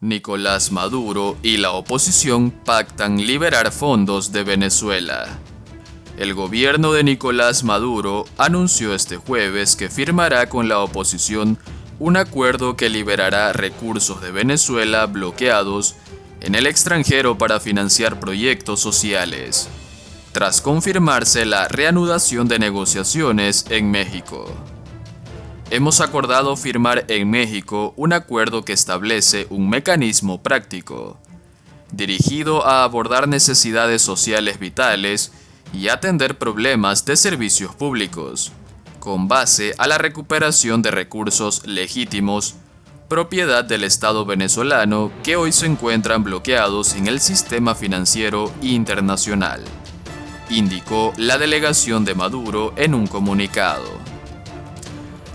Nicolás Maduro y la oposición pactan liberar fondos de Venezuela. El gobierno de Nicolás Maduro anunció este jueves que firmará con la oposición un acuerdo que liberará recursos de Venezuela bloqueados en el extranjero para financiar proyectos sociales, tras confirmarse la reanudación de negociaciones en México. Hemos acordado firmar en México un acuerdo que establece un mecanismo práctico, dirigido a abordar necesidades sociales vitales y atender problemas de servicios públicos, con base a la recuperación de recursos legítimos, propiedad del Estado venezolano que hoy se encuentran bloqueados en el sistema financiero internacional, indicó la delegación de Maduro en un comunicado.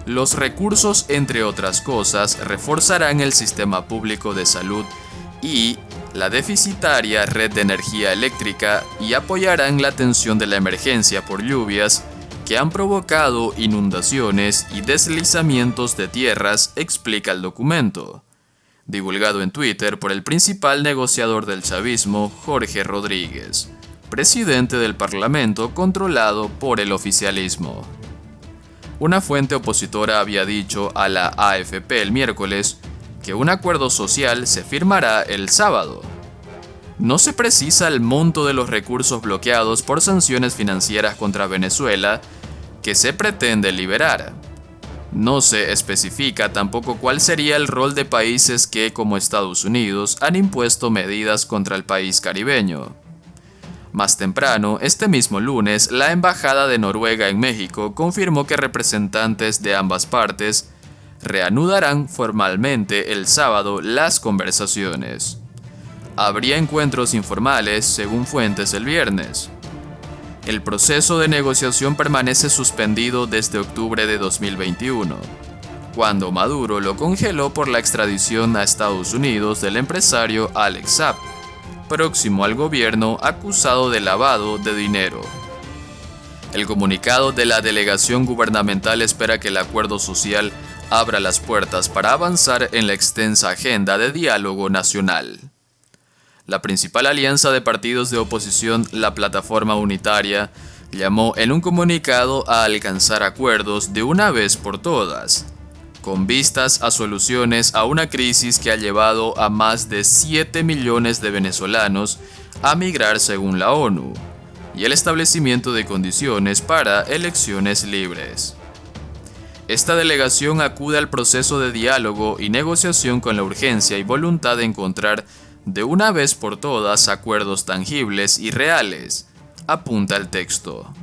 Los recursos, entre otras cosas, reforzarán el sistema público de salud y la deficitaria red de energía eléctrica y apoyarán la atención de la emergencia por lluvias que han provocado inundaciones y deslizamientos de tierras, explica el documento, divulgado en Twitter por el principal negociador del chavismo, Jorge Rodríguez, presidente del Parlamento controlado por el oficialismo. Una fuente opositora había dicho a la AFP el miércoles que un acuerdo social se firmará el sábado. No se precisa el monto de los recursos bloqueados por sanciones financieras contra Venezuela que se pretende liberar. No se especifica tampoco cuál sería el rol de países que, como Estados Unidos, han impuesto medidas contra el país caribeño. Más temprano, este mismo lunes, la Embajada de Noruega en México confirmó que representantes de ambas partes reanudarán formalmente el sábado las conversaciones. Habría encuentros informales, según fuentes, el viernes. El proceso de negociación permanece suspendido desde octubre de 2021, cuando Maduro lo congeló por la extradición a Estados Unidos del empresario Alex Saab, próximo al gobierno acusado de lavado de dinero. El comunicado de la delegación gubernamental espera que el acuerdo social abra las puertas para avanzar en la extensa agenda de diálogo nacional. La principal alianza de partidos de oposición, la Plataforma Unitaria, llamó en un comunicado a alcanzar acuerdos de una vez por todas, con vistas a soluciones a una crisis que ha llevado a más de 7 millones de venezolanos a migrar según la ONU, y el establecimiento de condiciones para elecciones libres. Esta delegación acude al proceso de diálogo y negociación con la urgencia y voluntad de encontrar de una vez por todas acuerdos tangibles y reales, apunta el texto.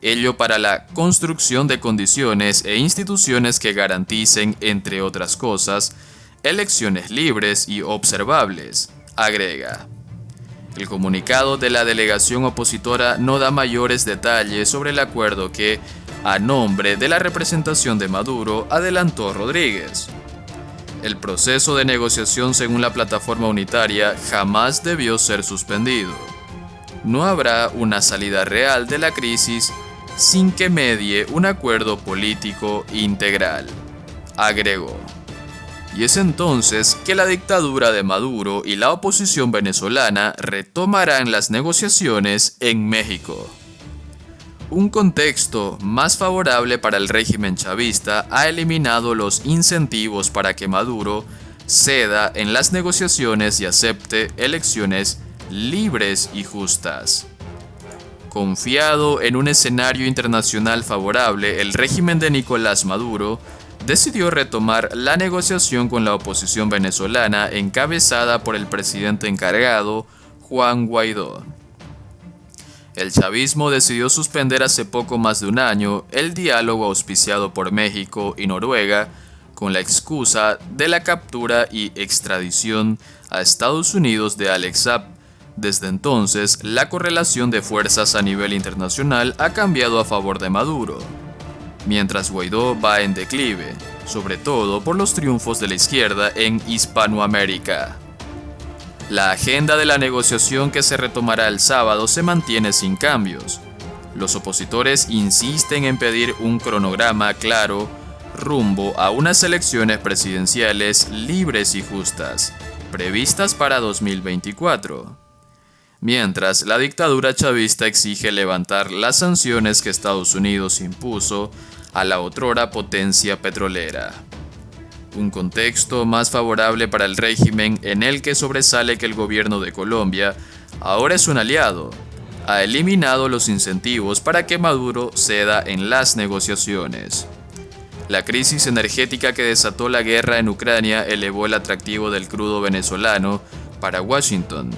Ello para la construcción de condiciones e instituciones que garanticen, entre otras cosas, elecciones libres y observables, agrega. El comunicado de la delegación opositora no da mayores detalles sobre el acuerdo que, a nombre de la representación de Maduro, adelantó Rodríguez. El proceso de negociación, según la Plataforma Unitaria, jamás debió ser suspendido. No habrá una salida real de la crisis sin que medie un acuerdo político integral, agregó. Y es entonces que la dictadura de Maduro y la oposición venezolana retomarán las negociaciones en México. Un contexto más favorable para el régimen chavista ha eliminado los incentivos para que Maduro ceda en las negociaciones y acepte elecciones libres y justas. Confiado en un escenario internacional favorable, el régimen de Nicolás Maduro decidió retomar la negociación con la oposición venezolana encabezada por el presidente encargado, Juan Guaidó. El chavismo decidió suspender hace poco más de un año el diálogo auspiciado por México y Noruega con la excusa de la captura y extradición a Estados Unidos de Alex Saab. Desde entonces, la correlación de fuerzas a nivel internacional ha cambiado a favor de Maduro, mientras Guaidó va en declive, sobre todo por los triunfos de la izquierda en Hispanoamérica. La agenda de la negociación que se retomará el sábado se mantiene sin cambios. Los opositores insisten en pedir un cronograma claro rumbo a unas elecciones presidenciales libres y justas, previstas para 2024. Mientras, la dictadura chavista exige levantar las sanciones que Estados Unidos impuso a la otrora potencia petrolera. Un contexto más favorable para el régimen en el que sobresale que el gobierno de Colombia ahora es un aliado. Ha eliminado los incentivos para que Maduro ceda en las negociaciones. La crisis energética que desató la guerra en Ucrania elevó el atractivo del crudo venezolano para Washington,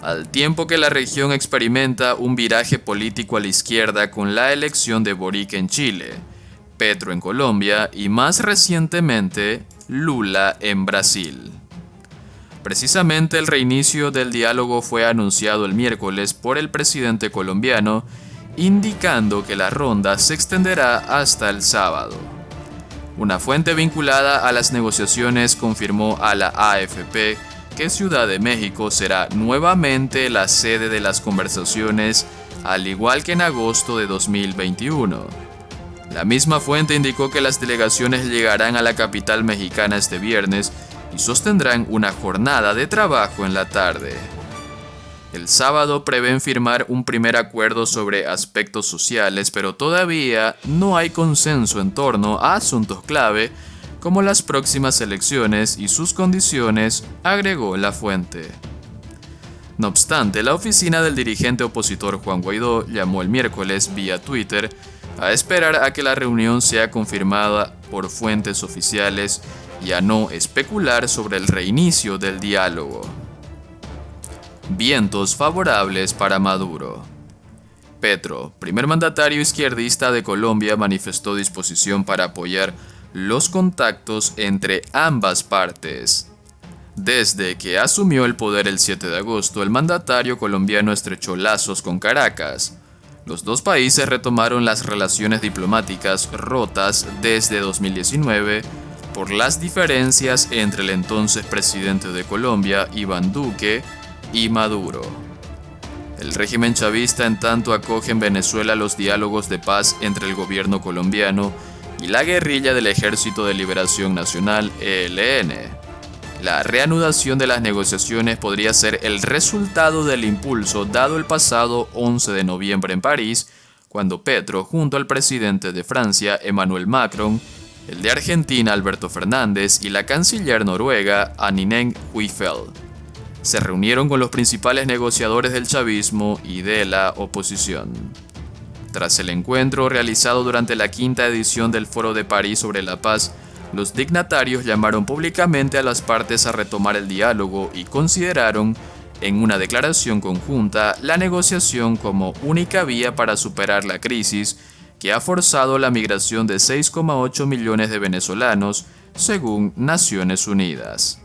al tiempo que la región experimenta un viraje político a la izquierda con la elección de Boric en Chile, Petro en Colombia y más recientemente Lula en Brasil. Precisamente el reinicio del diálogo fue anunciado el miércoles por el presidente colombiano, indicando que la ronda se extenderá hasta el sábado. Una fuente vinculada a las negociaciones confirmó a la AFP que Ciudad de México será nuevamente la sede de las conversaciones, al igual que en agosto de 2021. La misma fuente indicó que las delegaciones llegarán a la capital mexicana este viernes y sostendrán una jornada de trabajo en la tarde. El sábado prevén firmar un primer acuerdo sobre aspectos sociales, pero todavía no hay consenso en torno a asuntos clave como las próximas elecciones y sus condiciones, agregó la fuente. No obstante, la oficina del dirigente opositor Juan Guaidó llamó el miércoles vía Twitter a esperar a que la reunión sea confirmada por fuentes oficiales y a no especular sobre el reinicio del diálogo. Vientos favorables para Maduro. Petro, primer mandatario izquierdista de Colombia, manifestó disposición para apoyar los contactos entre ambas partes. Desde que asumió el poder el 7 de agosto, el mandatario colombiano estrechó lazos con Caracas. Los dos países retomaron las relaciones diplomáticas rotas desde 2019 por las diferencias entre el entonces presidente de Colombia, Iván Duque, y Maduro. El régimen chavista en tanto acoge en Venezuela los diálogos de paz entre el gobierno colombiano y la guerrilla del Ejército de Liberación Nacional, ELN. La reanudación de las negociaciones podría ser el resultado del impulso dado el pasado 11 de noviembre en París, cuando Petro, junto al presidente de Francia, Emmanuel Macron, el de Argentina, Alberto Fernández, y la canciller noruega, Anine Huitfeldt, se reunieron con los principales negociadores del chavismo y de la oposición. Tras el encuentro realizado durante la quinta edición del Foro de París sobre la Paz, los dignatarios llamaron públicamente a las partes a retomar el diálogo y consideraron, en una declaración conjunta, la negociación como única vía para superar la crisis que ha forzado la migración de 6,8 millones de venezolanos, según Naciones Unidas.